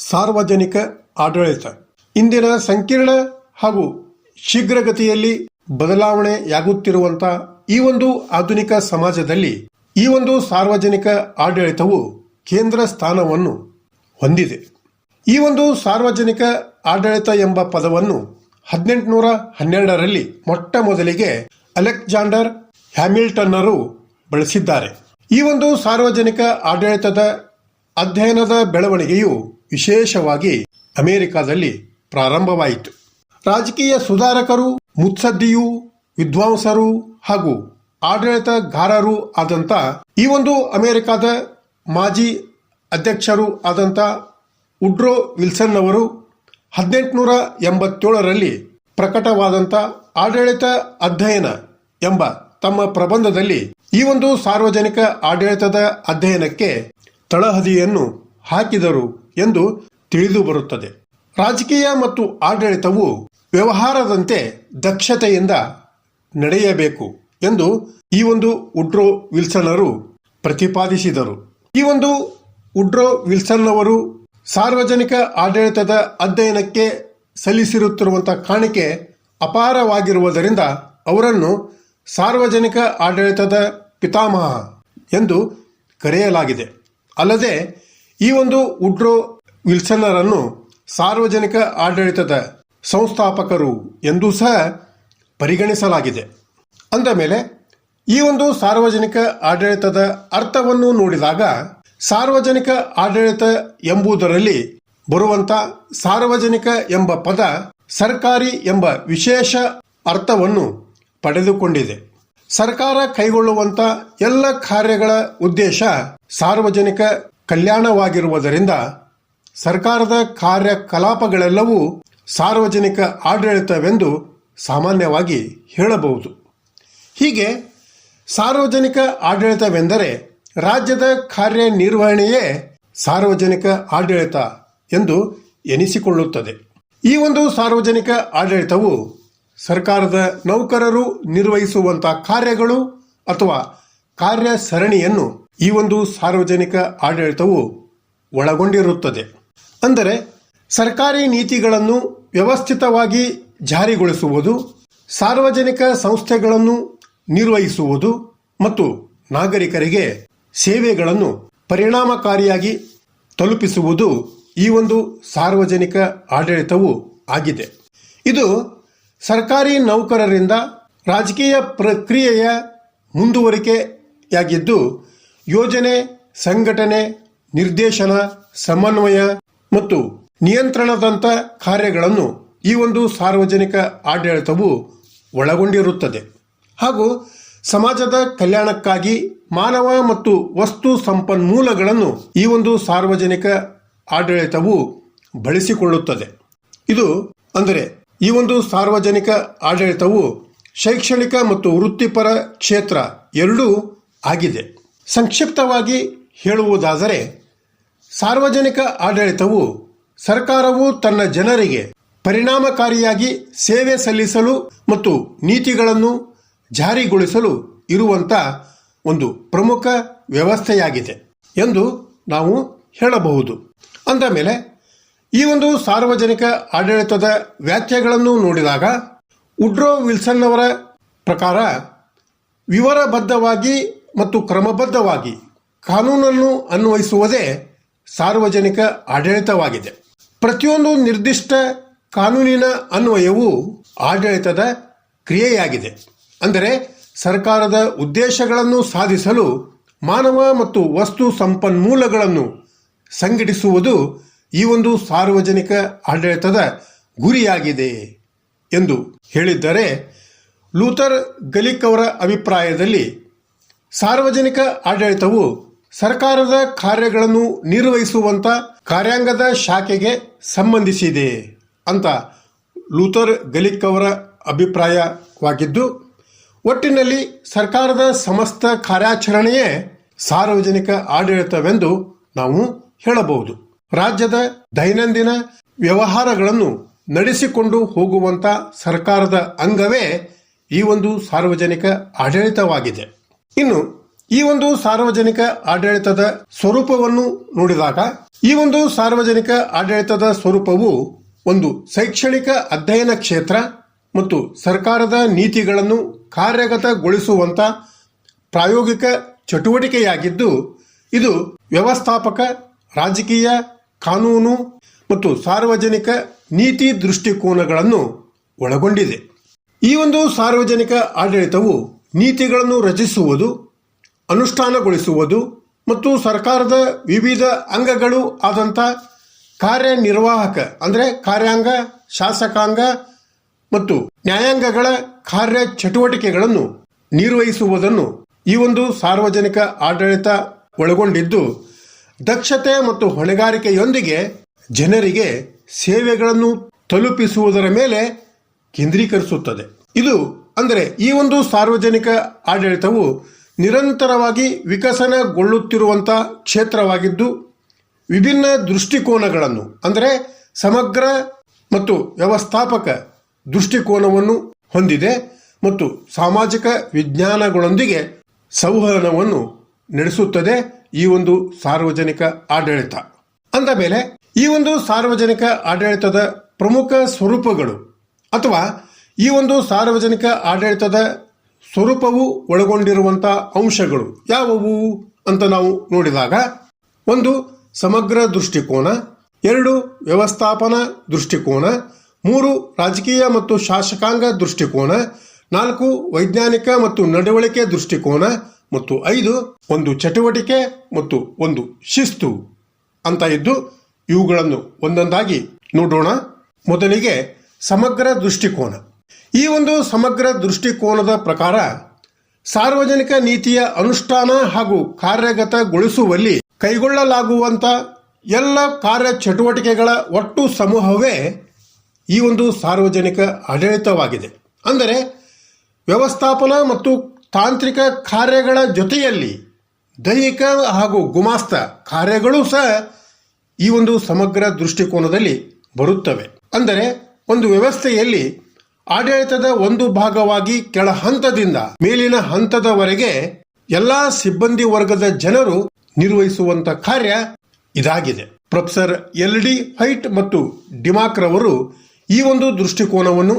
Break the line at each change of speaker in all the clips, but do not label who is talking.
ಸಾರ್ವಜನಿಕ ಆಡಳಿತ ಇಂದಿನ ಸಂಕೀರ್ಣ ಹಾಗೂ ಶೀಘ್ರಗತಿಯಲ್ಲಿ ಬದಲಾವಣೆಯಾಗುತ್ತಿರುವಂತಹ ಈ ಒಂದು ಆಧುನಿಕ ಸಮಾಜದಲ್ಲಿ ಈ ಒಂದು ಸಾರ್ವಜನಿಕ ಆಡಳಿತವು ಕೇಂದ್ರ ಸ್ಥಾನವನ್ನು ಹೊಂದಿದೆ. ಈ ಒಂದು ಸಾರ್ವಜನಿಕ ಆಡಳಿತ ಎಂಬ ಪದವನ್ನು 1812ರಲ್ಲಿ ಮೊಟ್ಟ ಮೊದಲಿಗೆ ಅಲೆಕ್ಸಾಂಡರ್ ಹ್ಯಾಮಿಲ್ಟನ್ನರು ಬಳಸಿದ್ದಾರೆ. ಈ ಒಂದು ಸಾರ್ವಜನಿಕ ಆಡಳಿತದ ಅಧ್ಯಯನದ ಬೆಳವಣಿಗೆಯು ವಿಶೇಷವಾಗಿ ಅಮೆರಿಕದಲ್ಲಿ ಪ್ರಾರಂಭವಾಯಿತು. ರಾಜಕೀಯ ಸುಧಾರಕರು, ಮುತ್ಸದ್ದಿಯು, ವಿದ್ವಾಂಸರು ಹಾಗೂ ಆಡಳಿತಗಾರರು ಆದಂತ ಈ ಒಂದು ಅಮೆರಿಕದ ಮಾಜಿ ಅಧ್ಯಕ್ಷರು ಆದಂತ ವುಡ್ರೋ ವಿಲ್ಸನ್ ಅವರು 1887ರಲ್ಲಿ ಪ್ರಕಟವಾದಂತ ಆಡಳಿತ ಅಧ್ಯಯನ ಎಂಬ ತಮ್ಮ ಪ್ರಬಂಧದಲ್ಲಿ ಈ ಒಂದು ಸಾರ್ವಜನಿಕ ಆಡಳಿತದ ಅಧ್ಯಯನಕ್ಕೆ ತಳಹದಿಯನ್ನು ಹಾಕಿದರು ಎಂದು ತಿಳಿದು ಬರುತ್ತದೆ. ರಾಜಕೀಯ ಮತ್ತು ಆಡಳಿತವು ವ್ಯವಹಾರದಂತೆ ದಕ್ಷತೆಯಿಂದ ನಡೆಯಬೇಕು ಎಂದು ಈ ಒಂದು ವುಡ್ರೋ ವಿಲ್ಸನ್ನರು ಪ್ರತಿಪಾದಿಸಿದರು. ಈ ಒಂದು ವುಡ್ರೋ ವಿಲ್ಸನ್ ಅವರು ಸಾರ್ವಜನಿಕ ಆಡಳಿತದ ಅಧ್ಯಯನಕ್ಕೆ ಸಲ್ಲಿಸಿರುತ್ತಿರುವಂತಹ ಕಾಣಿಕೆ ಅಪಾರವಾಗಿರುವುದರಿಂದ ಅವರನ್ನು ಸಾರ್ವಜನಿಕ ಆಡಳಿತದ ಪಿತಾಮಹ ಎಂದು ಕರೆಯಲಾಗಿದೆ. ಅಲ್ಲದೆ ಈ ಒಂದು ವುಡ್ರೋ ವಿಲ್ಸನ್ನರನ್ನು ಸಾರ್ವಜನಿಕ ಆಡಳಿತದ ಸಂಸ್ಥಾಪಕರು ಎಂದೂ ಸಹ ಪರಿಗಣಿಸಲಾಗಿದೆ. ಅಂದ ಮೇಲೆ ಈ ಒಂದು ಸಾರ್ವಜನಿಕ ಆಡಳಿತದ ಅರ್ಥವನ್ನು ನೋಡಿದಾಗ ಸಾರ್ವಜನಿಕ ಆಡಳಿತ ಎಂಬುದರಲ್ಲಿ ಬರುವಂತ ಸಾರ್ವಜನಿಕ ಎಂಬ ಪದ ಸರ್ಕಾರಿ ಎಂಬ ವಿಶೇಷ ಅರ್ಥವನ್ನು ಪಡೆದುಕೊಂಡಿದೆ. ಸರ್ಕಾರ ಕೈಗೊಳ್ಳುವಂತ ಎಲ್ಲ ಕಾರ್ಯಗಳ ಉದ್ದೇಶ ಸಾರ್ವಜನಿಕ ಕಲ್ಯಾಣವಾಗಿರುವುದರಿಂದ ಸರ್ಕಾರದ ಕಾರ್ಯಕಲಾಪಗಳೆಲ್ಲವೂ ಸಾರ್ವಜನಿಕ ಆಡಳಿತವೆಂದು ಸಾಮಾನ್ಯವಾಗಿ ಹೇಳಬಹುದು. ಹೀಗೆ ಸಾರ್ವಜನಿಕ ಆಡಳಿತವೆಂದರೆ ರಾಜ್ಯದ ಕಾರ್ಯನಿರ್ವಹಣೆಯೇ ಸಾರ್ವಜನಿಕ ಆಡಳಿತ ಎಂದು ಎನಿಸಿಕೊಳ್ಳುತ್ತದೆ. ಈ ಒಂದು ಸಾರ್ವಜನಿಕ ಆಡಳಿತವು ಸರ್ಕಾರದ ನೌಕರರು ನಿರ್ವಹಿಸುವಂತಹ ಕಾರ್ಯಗಳು ಅಥವಾ ಕಾರ್ಯ ಸರಣಿಯನ್ನು ಈ ಒಂದು ಸಾರ್ವಜನಿಕ ಆಡಳಿತವು ಒಳಗೊಂಡಿರುತ್ತದೆ. ಅಂದರೆ ಸರ್ಕಾರಿ ನೀತಿಗಳನ್ನು ವ್ಯವಸ್ಥಿತವಾಗಿ ಜಾರಿಗೊಳಿಸುವುದು, ಸಾರ್ವಜನಿಕ ಸಂಸ್ಥೆಗಳನ್ನು ನಿರ್ವಹಿಸುವುದು ಮತ್ತು ನಾಗರಿಕರಿಗೆ ಸೇವೆಗಳನ್ನು ಪರಿಣಾಮಕಾರಿಯಾಗಿ ತಲುಪಿಸುವುದು ಈ ಒಂದು ಸಾರ್ವಜನಿಕ ಆಡಳಿತವು ಆಗಿದೆ. ಇದು ಸರ್ಕಾರಿ ನೌಕರರಿಂದ ರಾಜಕೀಯ ಪ್ರಕ್ರಿಯೆಯ ಮುಂದುವರಿಕೆಯಾಗಿದ್ದು ಯೋಜನೆ, ಸಂಘಟನೆ, ನಿರ್ದೇಶನ, ಸಮನ್ವಯ ಮತ್ತು ನಿಯಂತ್ರಣದಂಥ ಕಾರ್ಯಗಳನ್ನು ಈ ಒಂದು ಸಾರ್ವಜನಿಕ ಆಡಳಿತವು ಒಳಗೊಂಡಿರುತ್ತದೆ. ಹಾಗೂ ಸಮಾಜದ ಕಲ್ಯಾಣಕ್ಕಾಗಿ ಮಾನವ ಮತ್ತು ವಸ್ತು ಸಂಪನ್ಮೂಲಗಳನ್ನು ಈ ಒಂದು ಸಾರ್ವಜನಿಕ ಆಡಳಿತವು ಬಳಸಿಕೊಳ್ಳುತ್ತದೆ. ಇದು ಅಂದರೆ ಈ ಒಂದು ಸಾರ್ವಜನಿಕ ಆಡಳಿತವು ಶೈಕ್ಷಣಿಕ ಮತ್ತು ವೃತ್ತಿಪರ ಕ್ಷೇತ್ರ ಎರಡೂ ಆಗಿದೆ. ಸಂಕ್ಷಿಪ್ತವಾಗಿ ಹೇಳುವುದಾದರೆ ಸಾರ್ವಜನಿಕ ಆಡಳಿತವು ಸರ್ಕಾರವು ತನ್ನ ಜನರಿಗೆ ಪರಿಣಾಮಕಾರಿಯಾಗಿ ಸೇವೆ ಸಲ್ಲಿಸಲು ಮತ್ತು ನೀತಿಗಳನ್ನು ಜಾರಿಗೊಳಿಸಲು ಇರುವಂತ ಒಂದು ಪ್ರಮುಖ ವ್ಯವಸ್ಥೆಯಾಗಿದೆ ಎಂದು ನಾವು ಹೇಳಬಹುದು. ಅಂದ ಮೇಲೆ ಈ ಒಂದು ಸಾರ್ವಜನಿಕ ಆಡಳಿತದ ವ್ಯಾಖ್ಯೆಗಳನ್ನು ನೋಡಿದಾಗ ವುಡ್ರೋ ವಿಲ್ಸನ್ ಅವರ ಪ್ರಕಾರ ವಿವರಬದ್ಧವಾಗಿ ಮತ್ತು ಕ್ರಮಬದ್ಧವಾಗಿ ಕಾನೂನನ್ನು ಅನ್ವಯಿಸುವುದೇ ಸಾರ್ವಜನಿಕ ಆಡಳಿತವಾಗಿದೆ. ಪ್ರತಿಯೊಂದು ನಿರ್ದಿಷ್ಟ ಕಾನೂನಿನ ಅನ್ವಯವು ಆಡಳಿತದ ಕ್ರಿಯೆಯಾಗಿದೆ. ಅಂದರೆ ಸರ್ಕಾರದ ಉದ್ದೇಶಗಳನ್ನು ಸಾಧಿಸಲು ಮಾನವ ಮತ್ತು ವಸ್ತು ಸಂಪನ್ಮೂಲಗಳನ್ನು ಸಂಘಟಿಸುವುದು ಈ ಒಂದು ಸಾರ್ವಜನಿಕ ಆಡಳಿತದ ಗುರಿಯಾಗಿದೆ ಎಂದು ಹೇಳಿದ್ದಾರೆ. ಲೂಥರ್ ಗಲಿಕ್ ಅವರ ಅಭಿಪ್ರಾಯದಲ್ಲಿ ಸಾರ್ವಜನಿಕ ಆಡಳಿತವು ಸರ್ಕಾರದ ಕಾರ್ಯಗಳನ್ನು ನಿರ್ವಹಿಸುವಂತ ಕಾರ್ಯಾಂಗದ ಶಾಖೆಗೆ ಸಂಬಂಧಿಸಿದೆ ಅಂತ ಲೂಥರ್ ಗಲಿಕ್ ಅವರ ಅಭಿಪ್ರಾಯವಾಗಿದ್ದು, ಒಟ್ಟಿನಲ್ಲಿ ಸರ್ಕಾರದ ಸಮಸ್ತ ಕಾರ್ಯಾಚರಣೆಯೇ ಸಾರ್ವಜನಿಕ ಆಡಳಿತವೆಂದು ನಾವು ಹೇಳಬಹುದು. ರಾಜ್ಯದ ದೈನಂದಿನ ವ್ಯವಹಾರಗಳನ್ನು ನಡೆಸಿಕೊಂಡು ಹೋಗುವಂತ ಸರ್ಕಾರದ ಅಂಗವೇ ಈ ಒಂದು ಸಾರ್ವಜನಿಕ ಆಡಳಿತವಾಗಿದೆ. ಇನ್ನು ಈ ಒಂದು ಸಾರ್ವಜನಿಕ ಆಡಳಿತದ ಸ್ವರೂಪವನ್ನು ನೋಡಿದಾಗ ಈ ಒಂದು ಸಾರ್ವಜನಿಕ ಆಡಳಿತದ ಸ್ವರೂಪವು ಒಂದು ಶೈಕ್ಷಣಿಕ ಅಧ್ಯಯನ ಕ್ಷೇತ್ರ ಮತ್ತು ಸರ್ಕಾರದ ನೀತಿಗಳನ್ನು ಕಾರ್ಯಗತಗೊಳಿಸುವಂತ ಪ್ರಾಯೋಗಿಕ ಚಟುವಟಿಕೆಯಾಗಿದ್ದು ಇದು ವ್ಯವಸ್ಥಾಪಕ, ರಾಜಕೀಯ, ಕಾನೂನು ಮತ್ತು ಸಾರ್ವಜನಿಕ ನೀತಿ ದೃಷ್ಟಿಕೋನಗಳನ್ನು ಒಳಗೊಂಡಿದೆ. ಈ ಒಂದು ಸಾರ್ವಜನಿಕ ಆಡಳಿತವು ನೀತಿಗಳನ್ನು ರಚಿಸುವುದು, ಅನುಷ್ಠಾನಗೊಳಿಸುವುದು ಮತ್ತು ಸರ್ಕಾರದ ವಿವಿಧ ಅಂಗಗಳು ಆದಂಥ ಕಾರ್ಯನಿರ್ವಾಹಕ ಅಂದರೆ ಕಾರ್ಯಾಂಗ, ಶಾಸಕಾಂಗ ಮತ್ತು ನ್ಯಾಯಾಂಗಗಳ ಕಾರ್ಯ ಚಟುವಟಿಕೆಗಳನ್ನು ನಿರ್ವಹಿಸುವುದನ್ನು ಈ ಒಂದು ಸಾರ್ವಜನಿಕ ಆಡಳಿತ ಒಳಗೊಂಡಿದ್ದು ದಕ್ಷತೆ ಮತ್ತು ಹೊಣೆಗಾರಿಕೆಯೊಂದಿಗೆ ಜನರಿಗೆ ಸೇವೆಗಳನ್ನು ತಲುಪಿಸುವುದರ ಮೇಲೆ ಕೇಂದ್ರೀಕರಿಸುತ್ತದೆ. ಇದು ಅಂದರೆ ಈ ಒಂದು ಸಾರ್ವಜನಿಕ ಆಡಳಿತವು ನಿರಂತರವಾಗಿ ವಿಕಸನಗೊಳ್ಳುತ್ತಿರುವಂತಹ ಕ್ಷೇತ್ರವಾಗಿದ್ದು ವಿಭಿನ್ನ ದೃಷ್ಟಿಕೋನಗಳನ್ನು ಅಂದರೆ ಸಮಗ್ರ ಮತ್ತು ವ್ಯವಸ್ಥಾಪಕ ದೃಷ್ಟಿಕೋನವನ್ನು ಹೊಂದಿದೆ ಮತ್ತು ಸಾಮಾಜಿಕ ವಿಜ್ಞಾನಗಳೊಂದಿಗೆ ಸಂವಹನವನ್ನು ನಡೆಸುತ್ತದೆ. ಈ ಒಂದು ಸಾರ್ವಜನಿಕ ಆಡಳಿತ ಅಂದ ಮೇಲೆ ಈ ಒಂದು ಸಾರ್ವಜನಿಕ ಆಡಳಿತದ ಪ್ರಮುಖ ಸ್ವರೂಪಗಳು ಅಥವಾ ಈ ಒಂದು ಸಾರ್ವಜನಿಕ ಆಡಳಿತದ ಸ್ವರೂಪವು ಒಳಗೊಂಡಿರುವಂತಹ ಅಂಶಗಳು ಯಾವುವು ಅಂತ ನಾವು ನೋಡಿದಾಗ 1. ಸಮಗ್ರ ದೃಷ್ಟಿಕೋನ, 2. ವ್ಯವಸ್ಥಾಪನಾ ದೃಷ್ಟಿಕೋನ, 3. ರಾಜಕೀಯ ಮತ್ತು ಶಾಸಕಾಂಗ ದೃಷ್ಟಿಕೋನ, 4. ವೈಜ್ಞಾನಿಕ ಮತ್ತು ನಡವಳಿಕೆ ದೃಷ್ಟಿಕೋನ ಮತ್ತು 5. ಒಂದು ಚಟುವಟಿಕೆ ಮತ್ತು ಒಂದು ಶಿಸ್ತು ಅಂತ ಇದ್ದು ಇವುಗಳನ್ನು ಒಂದೊಂದಾಗಿ ನೋಡೋಣ. ಮೊದಲಿಗೆ ಸಮಗ್ರ ದೃಷ್ಟಿಕೋನ. ಈ ಒಂದು ಸಮಗ್ರ ದೃಷ್ಟಿಕೋನದ ಪ್ರಕಾರ ಸಾರ್ವಜನಿಕ ನೀತಿಯ ಅನುಷ್ಠಾನ ಹಾಗೂ ಕಾರ್ಯಗತಗೊಳಿಸುವಲ್ಲಿ ಕೈಗೊಳ್ಳಲಾಗುವಂತ ಎಲ್ಲ ಕಾರ್ಯ ಚಟುವಟಿಕೆಗಳ ಒಟ್ಟು ಸಮೂಹವೇ ಈ ಒಂದು ಸಾರ್ವಜನಿಕ ಆಡಳಿತವಾಗಿದೆ. ಅಂದರೆ ವ್ಯವಸ್ಥಾಪನಾ ಮತ್ತು ತಾಂತ್ರಿಕ ಕಾರ್ಯಗಳ ಜೊತೆಯಲ್ಲಿ ದೈಹಿಕ ಹಾಗೂ ಗುಮಾಸ್ತ ಕಾರ್ಯಗಳು ಸಹ ಈ ಒಂದು ಸಮಗ್ರ ದೃಷ್ಟಿಕೋನದಲ್ಲಿ ಬರುತ್ತವೆ. ಅಂದರೆ ಒಂದು ವ್ಯವಸ್ಥೆಯಲ್ಲಿ ಆಡಳಿತದ ಒಂದು ಭಾಗವಾಗಿ ಕೆಳ ಹಂತದಿಂದ ಮೇಲಿನ ಹಂತದವರೆಗೆ ಎಲ್ಲಾ ಸಿಬ್ಬಂದಿ ವರ್ಗದ ಜನರು ನಿರ್ವಹಿಸುವಂತ ಕಾರ್ಯ ಇದಾಗಿದೆ. ಪ್ರೊಫೆಸರ್ LD ವೈಟ್ ಮತ್ತು ಡಿಮಾಕ್ ರವರು ಈ ಒಂದು ದೃಷ್ಟಿಕೋನವನ್ನು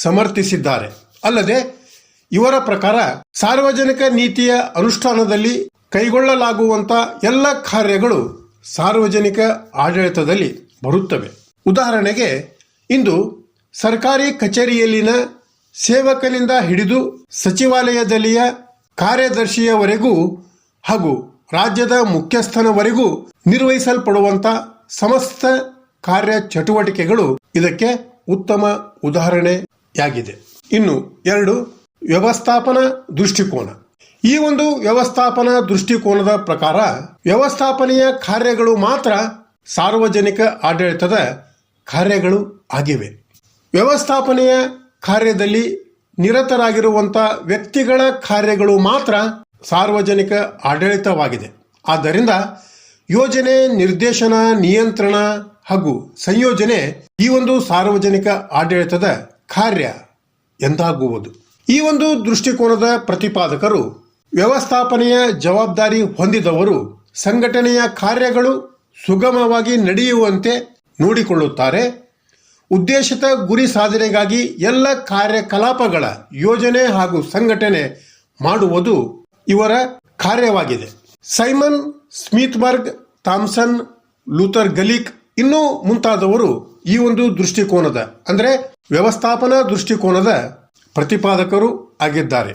ಸಮರ್ಥಿಸಿದ್ದಾರೆ. ಅಲ್ಲದೆ ಇವರ ಪ್ರಕಾರ ಸಾರ್ವಜನಿಕ ನೀತಿಯ ಅನುಷ್ಠಾನದಲ್ಲಿ ಕೈಗೊಳ್ಳಲಾಗುವಂತ ಎಲ್ಲ ಕಾರ್ಯಗಳು ಸಾರ್ವಜನಿಕ ಆಡಳಿತದಲ್ಲಿ ಬರುತ್ತವೆ. ಉದಾಹರಣೆಗೆ ಇಂದು ಸರ್ಕಾರಿ ಕಚೇರಿಯಲ್ಲಿನ ಸೇವಕನಿಂದ ಹಿಡಿದು ಸಚಿವಾಲಯದಲ್ಲಿಯ ಕಾರ್ಯದರ್ಶಿಯವರೆಗೂ ಹಾಗೂ ರಾಜ್ಯದ ಮುಖ್ಯಸ್ಥನವರೆಗೂ ನಿರ್ವಹಿಸಲ್ಪಡುವಂತ ಸಮಸ್ತ ಕಾರ್ಯ ಚಟುವಟಿಕೆಗಳು ಇದಕ್ಕೆ ಉತ್ತಮ ಉದಾಹರಣೆಯಾಗಿದೆ. ಇನ್ನು 2. ವ್ಯವಸ್ಥಾಪನಾ ದೃಷ್ಟಿಕೋನ. ಈ ಒಂದು ವ್ಯವಸ್ಥಾಪನಾ ದೃಷ್ಟಿಕೋನದ ಪ್ರಕಾರ ವ್ಯವಸ್ಥಾಪನೆಯ ಕಾರ್ಯಗಳು ಮಾತ್ರ ಸಾರ್ವಜನಿಕ ಆಡಳಿತದ ಕಾರ್ಯಗಳು ಆಗಿವೆ. ವ್ಯವಸ್ಥಾಪನೆಯ ಕಾರ್ಯದಲ್ಲಿ ನಿರತರಾಗಿರುವಂತಹ ವ್ಯಕ್ತಿಗಳ ಕಾರ್ಯಗಳು ಮಾತ್ರ ಸಾರ್ವಜನಿಕ ಆಡಳಿತವಾಗಿದೆ. ಆದ್ದರಿಂದ ಯೋಜನೆ, ನಿರ್ದೇಶನ, ನಿಯಂತ್ರಣ ಹಾಗೂ ಸಂಯೋಜನೆ ಈ ಒಂದು ಸಾರ್ವಜನಿಕ ಆಡಳಿತದ ಕಾರ್ಯ ಎಂದಾಗುವುದು. ಈ ಒಂದು ದೃಷ್ಟಿಕೋನದ ಪ್ರತಿಪಾದಕರು ವ್ಯವಸ್ಥಾಪನೆಯ ಜವಾಬ್ದಾರಿ ಹೊಂದಿದವರು ಸಂಘಟನೆಯ ಕಾರ್ಯಗಳು ಸುಗಮವಾಗಿ ನಡೆಯುವಂತೆ ನೋಡಿಕೊಳ್ಳುತ್ತಾರೆ. ಉದ್ದೇಶಿತ ಗುರಿ ಸಾಧನೆಗಾಗಿ ಎಲ್ಲ ಕಾರ್ಯಕಲಾಪಗಳ ಯೋಜನೆ ಹಾಗೂ ಸಂಘಟನೆ ಮಾಡುವುದು ಇವರ ಕಾರ್ಯವಾಗಿದೆ. ಸೈಮನ್ ಸ್ಮಿತ್ಬರ್ಗ್, ಥಾಮ್ಸನ್, ಲೂಥರ್ ಗಲಿಕ್ ಇನ್ನೂ ಮುಂತಾದವರು ಈ ಒಂದು ದೃಷ್ಟಿಕೋನದ ಅಂದರೆ ವ್ಯವಸ್ಥಾಪನಾ ದೃಷ್ಟಿಕೋನದ ಪ್ರತಿಪಾದಕರು ಆಗಿದ್ದಾರೆ.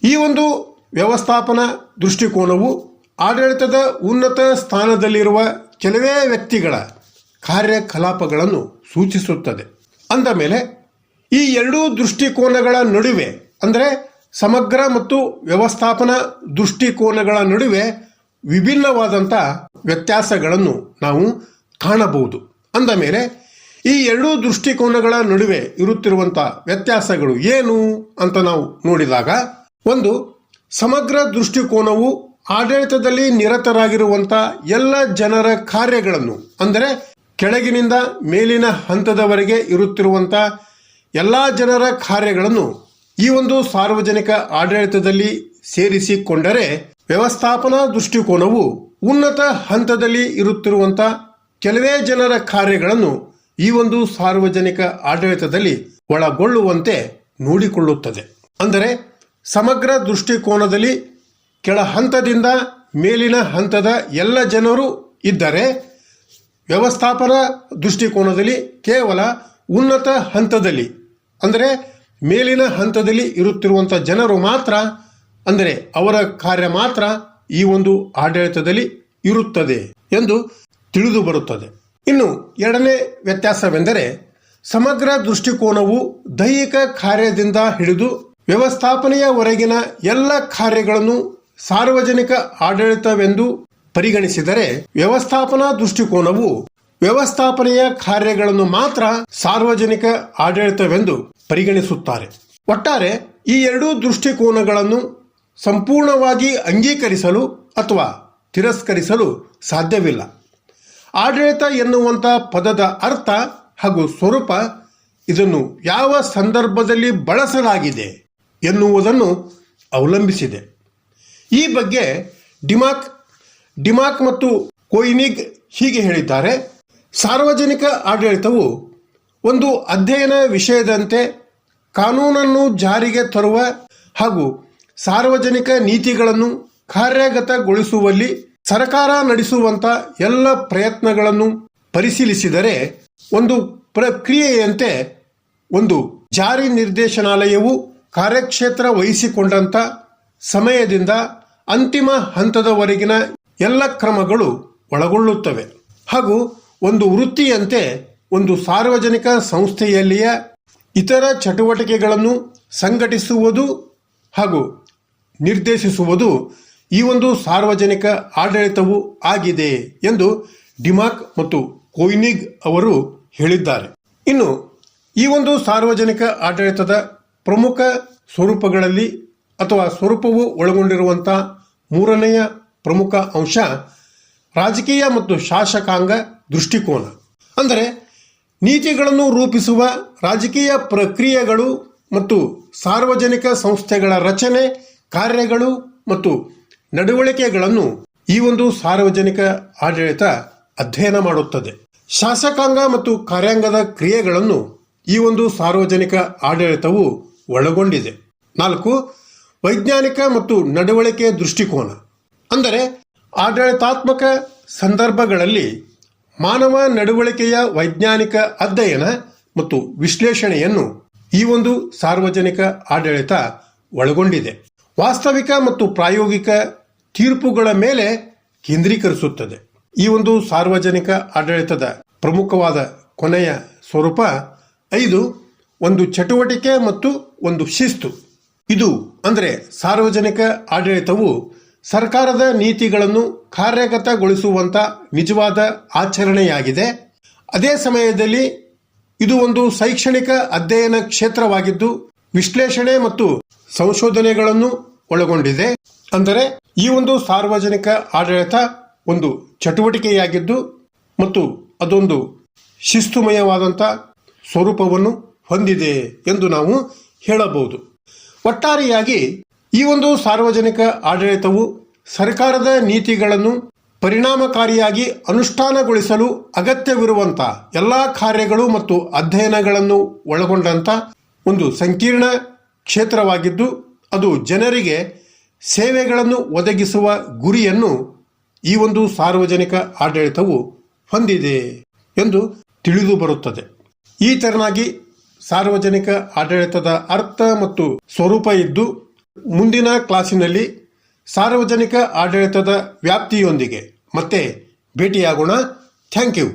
ಈ ಒಂದು ವ್ಯವಸ್ಥಾಪನಾ ದೃಷ್ಟಿಕೋನವು ಆಡಳಿತದ ಉನ್ನತ ಸ್ಥಾನದಲ್ಲಿರುವ ಕೆಲವೇ ವ್ಯಕ್ತಿಗಳ ಕಾರ್ಯಕಲಾಪಗಳನ್ನು ಸೂಚಿಸುತ್ತದೆ. ಅಂದ ಮೇಲೆ ಈ ಎರಡೂ ದೃಷ್ಟಿಕೋನಗಳ ನಡುವೆ ಅಂದರೆ ಸಮಗ್ರ ಮತ್ತು ವ್ಯವಸ್ಥಾಪನಾ ದೃಷ್ಟಿಕೋನಗಳ ನಡುವೆ ವಿಭಿನ್ನವಾದಂಥ ವ್ಯತ್ಯಾಸಗಳನ್ನು ನಾವು ಕಾಣಬಹುದು. ಅಂದ ಮೇಲೆ ಈ ಎರಡೂ ದೃಷ್ಟಿಕೋನಗಳ ನಡುವೆ ಇರುತ್ತಿರುವಂತಹ ವ್ಯತ್ಯಾಸಗಳು ಏನು ಅಂತ ನಾವು ನೋಡಿದಾಗ, ಒಂದು, ಸಮಗ್ರ ದೃಷ್ಟಿಕೋನವು ಆಡಳಿತದಲ್ಲಿ ನಿರತರಾಗಿರುವಂತಹ ಎಲ್ಲ ಜನರ ಕಾರ್ಯಗಳನ್ನು ಅಂದರೆ ಕೆಳಗಿನಿಂದ ಮೇಲಿನ ಹಂತದವರೆಗೆ ಇರುತ್ತಿರುವಂತಹ ಎಲ್ಲಾ ಜನರ ಕಾರ್ಯಗಳನ್ನು ಈ ಒಂದು ಸಾರ್ವಜನಿಕ ಆಡಳಿತದಲ್ಲಿ ಸೇರಿಸಿಕೊಂಡರೆ ವ್ಯವಸ್ಥಾಪನಾ ದೃಷ್ಟಿಕೋನವು ಉನ್ನತ ಹಂತದಲ್ಲಿ ಇರುತ್ತಿರುವಂತಹ ಕೆಲವೇ ಜನರ ಕಾರ್ಯಗಳನ್ನು ಈ ಒಂದು ಸಾರ್ವಜನಿಕ ಆಡಳಿತದಲ್ಲಿ ಒಳಗೊಳ್ಳುವಂತೆ ನೋಡಿಕೊಳ್ಳುತ್ತದೆ. ಅಂದರೆ ಸಮಗ್ರ ದೃಷ್ಟಿಕೋನದಲ್ಲಿ ಕೆಳ ಹಂತದಿಂದ ಮೇಲಿನ ಹಂತದ ಎಲ್ಲ ಜನರು ಇದ್ದರೆ, ವ್ಯವಸ್ಥಾಪನಾ ದೃಷ್ಟಿಕೋನದಲ್ಲಿ ಕೇವಲ ಉನ್ನತ ಹಂತದಲ್ಲಿ ಅಂದರೆ ಮೇಲಿನ ಹಂತದಲ್ಲಿ ಇರುತ್ತಿರುವಂತಹ ಜನರು ಮಾತ್ರ, ಅಂದರೆ ಅವರ ಕಾರ್ಯ ಮಾತ್ರ ಈ ಒಂದು ಆಡಳಿತದಲ್ಲಿ ಇರುತ್ತದೆ ಎಂದು ತಿಳಿದು ಬರುತ್ತದೆ. ಇನ್ನು ಎರಡನೇ ವ್ಯತ್ಯಾಸವೆಂದರೆ, ಸಮಗ್ರ ದೃಷ್ಟಿಕೋನವು ದೈಹಿಕ ಕಾರ್ಯದಿಂದ ಹಿಡಿದು ವ್ಯವಸ್ಥಾಪನೆಯವರೆಗಿನ ಎಲ್ಲ ಕಾರ್ಯಗಳನ್ನು ಸಾರ್ವಜನಿಕ ಆಡಳಿತವೆಂದು ಪರಿಗಣಿಸಿದರೆ, ವ್ಯವಸ್ಥಾಪನಾ ದೃಷ್ಟಿಕೋನವು ವ್ಯವಸ್ಥಾಪನೆಯ ಕಾರ್ಯಗಳನ್ನು ಮಾತ್ರ ಸಾರ್ವಜನಿಕ ಆಡಳಿತವೆಂದು ಪರಿಗಣಿಸುತ್ತಾರೆ. ಒಟ್ಟಾರೆ ಈ ಎರಡೂ ದೃಷ್ಟಿಕೋನಗಳನ್ನು ಸಂಪೂರ್ಣವಾಗಿ ಅಂಗೀಕರಿಸಲು ಅಥವಾ ತಿರಸ್ಕರಿಸಲು ಸಾಧ್ಯವಿಲ್ಲ. ಆಡಳಿತ ಎನ್ನುವಂಥ ಪದದ ಅರ್ಥ ಹಾಗೂ ಸ್ವರೂಪ ಇದನ್ನು ಯಾವ ಸಂದರ್ಭದಲ್ಲಿ ಬಳಸಲಾಗಿದೆ ಎನ್ನುವುದನ್ನು ಅವಲಂಬಿಸಿದೆ. ಈ ಬಗ್ಗೆ ಡಿಮಾಕ್ ಮತ್ತು ಕೊಯ್ನಿಗ್ ಹೀಗೆ ಹೇಳಿದ್ದಾರೆ: ಸಾರ್ವಜನಿಕ ಆಡಳಿತವು ಒಂದು ಅಧ್ಯಯನ ವಿಷಯದಂತೆ ಕಾನೂನನ್ನು ಜಾರಿಗೆ ತರುವ ಹಾಗೂ ಸಾರ್ವಜನಿಕ ನೀತಿಗಳನ್ನು ಕಾರ್ಯಗತಗೊಳಿಸುವಲ್ಲಿ ಸರ್ಕಾರ ನಡೆಸುವಂತ ಎಲ್ಲ ಪ್ರಯತ್ನಗಳನ್ನು ಪರಿಶೀಲಿಸಿದರೆ ಒಂದು ಪ್ರಕ್ರಿಯೆಯಂತೆ ಒಂದು ಜಾರಿ ನಿರ್ದೇಶನಾಲಯವು ಕಾರ್ಯಕ್ಷೇತ್ರ ವಹಿಸಿಕೊಂಡಂತ ಸಮಯದಿಂದ ಅಂತಿಮ ಹಂತದವರೆಗಿನ ಎಲ್ಲ ಕ್ರಮಗಳು ಒಳಗೊಳ್ಳುತ್ತವೆ. ಹಾಗೂ ಒಂದು ವೃತ್ತಿಯಂತೆ ಒಂದು ಸಾರ್ವಜನಿಕ ಸಂಸ್ಥೆಯಲ್ಲಿಯ ಇತರ ಚಟುವಟಿಕೆಗಳನ್ನು ಸಂಘಟಿಸುವುದು ಹಾಗೂ ನಿರ್ದೇಶಿಸುವುದು ಈ ಒಂದು ಸಾರ್ವಜನಿಕ ಆಡಳಿತವು ಆಗಿದೆ ಎಂದು ಡಿಮಾಕ್ ಮತ್ತು ಕೊಯ್ನಿಗ್ ಅವರು ಹೇಳಿದ್ದಾರೆ. ಇನ್ನು ಈ ಒಂದು ಸಾರ್ವಜನಿಕ ಆಡಳಿತದ ಪ್ರಮುಖ ಸ್ವರೂಪಗಳಲ್ಲಿ ಅಥವಾ ಸ್ವರೂಪವು ಒಳಗೊಂಡಿರುವಂತಹ ಮೂರನೆಯ ಪ್ರಮುಖ ಅಂಶ ರಾಜಕೀಯ ಮತ್ತು ಶಾಸಕಾಂಗ ದೃಷ್ಟಿಕೋನ. ಅಂದರೆ ನೀತಿಗಳನ್ನು ರೂಪಿಸುವ ರಾಜಕೀಯ ಪ್ರಕ್ರಿಯೆಗಳು ಮತ್ತು ಸಾರ್ವಜನಿಕ ಸಂಸ್ಥೆಗಳ ರಚನೆ, ಕಾರ್ಯಗಳು ಮತ್ತು ನಡವಳಿಕೆಗಳನ್ನು ಈ ಒಂದು ಸಾರ್ವಜನಿಕ ಆಡಳಿತ ಅಧ್ಯಯನ ಮಾಡುತ್ತದೆ. ಶಾಸಕಾಂಗ ಮತ್ತು ಕಾರ್ಯಾಂಗದ ಕ್ರಿಯೆಗಳನ್ನು ಈ ಒಂದು ಸಾರ್ವಜನಿಕ ಆಡಳಿತವು ಒಳಗೊಂಡಿದೆ. 4. ವೈಜ್ಞಾನಿಕ ಮತ್ತು ನಡವಳಿಕೆ ದೃಷ್ಟಿಕೋನ. ಅಂದರೆ ಆಡಳಿತಾತ್ಮಕ ಸಂದರ್ಭಗಳಲ್ಲಿ ಮಾನವ ನಡವಳಿಕೆಯ ವೈಜ್ಞಾನಿಕ ಅಧ್ಯಯನ ಮತ್ತು ವಿಶ್ಲೇಷಣೆಯನ್ನು ಈ ಒಂದು ಸಾರ್ವಜನಿಕ ಆಡಳಿತ ಒಳಗೊಂಡಿದೆ. ವಾಸ್ತವಿಕ ಮತ್ತು ಪ್ರಾಯೋಗಿಕ ತೀರ್ಪುಗಳ ಮೇಲೆ ಕೇಂದ್ರೀಕರಿಸುತ್ತದೆ. ಈ ಒಂದು ಸಾರ್ವಜನಿಕ ಆಡಳಿತದ ಪ್ರಮುಖವಾದ ಕೊನೆಯ ಸ್ವರೂಪ 5. ಒಂದು ಚಟುವಟಿಕೆ ಮತ್ತು ಒಂದು ಶಿಸ್ತು. ಇದು ಅಂದರೆ ಸಾರ್ವಜನಿಕ ಆಡಳಿತವು ಸರ್ಕಾರದ ನೀತಿಗಳನ್ನು ಕಾರ್ಯಗತಗೊಳಿಸುವಂತ ನಿಜವಾದ ಆಚರಣೆಯಾಗಿದೆ. ಅದೇ ಸಮಯದಲ್ಲಿ ಇದು ಒಂದು ಶೈಕ್ಷಣಿಕ ಅಧ್ಯಯನ ಕ್ಷೇತ್ರವಾಗಿದ್ದು ವಿಶ್ಲೇಷಣೆ ಮತ್ತು ಸಂಶೋಧನೆಗಳನ್ನು ಒಳಗೊಂಡಿದೆ. ಅಂದರೆ ಈ ಒಂದು ಸಾರ್ವಜನಿಕ ಆಡಳಿತ ಒಂದು ಚಟುವಟಿಕೆಯಾಗಿದ್ದು ಮತ್ತು ಅದೊಂದು ಶಿಸ್ತುಮಯವಾದಂಥ ಸ್ವರೂಪವನ್ನು ಹೊಂದಿದೆ ಎಂದು ನಾವು ಹೇಳಬಹುದು. ಒಟ್ಟಾರೆಯಾಗಿ ಈ ಒಂದು ಸಾರ್ವಜನಿಕ ಆಡಳಿತವು ಸರ್ಕಾರದ ನೀತಿಗಳನ್ನು ಪರಿಣಾಮಕಾರಿಯಾಗಿ ಅನುಷ್ಠಾನಗೊಳಿಸಲು ಅಗತ್ಯವಿರುವಂತಹ ಎಲ್ಲಾ ಕಾರ್ಯಗಳು ಮತ್ತು ಅಧ್ಯಯನಗಳನ್ನು ಒಳಗೊಂಡಂತ ಒಂದು ಸಂಕೀರ್ಣ ಕ್ಷೇತ್ರವಾಗಿದ್ದು ಅದು ಜನರಿಗೆ ಸೇವೆಗಳನ್ನು ಒದಗಿಸುವ ಗುರಿಯನ್ನು ಈ ಒಂದು ಸಾರ್ವಜನಿಕ ಆಡಳಿತವು ಹೊಂದಿದೆ ಎಂದು ತಿಳಿದು ಬರುತ್ತದೆ. ಈ ತೆರನಾಗಿ ಸಾರ್ವಜನಿಕ ಆಡಳಿತದ ಅರ್ಥ ಮತ್ತು ಸ್ವರೂಪ ಇದ್ದು, ಮುಂದಿನ ಕ್ಲಾಸಿನಲ್ಲಿ ಸಾರ್ವಜನಿಕ ಆಡಳಿತದ ವ್ಯಾಪ್ತಿಯೊಂದಿಗೆ ಮತ್ತೆ ಭೇಟಿಯಾಗೋಣ. Thank you.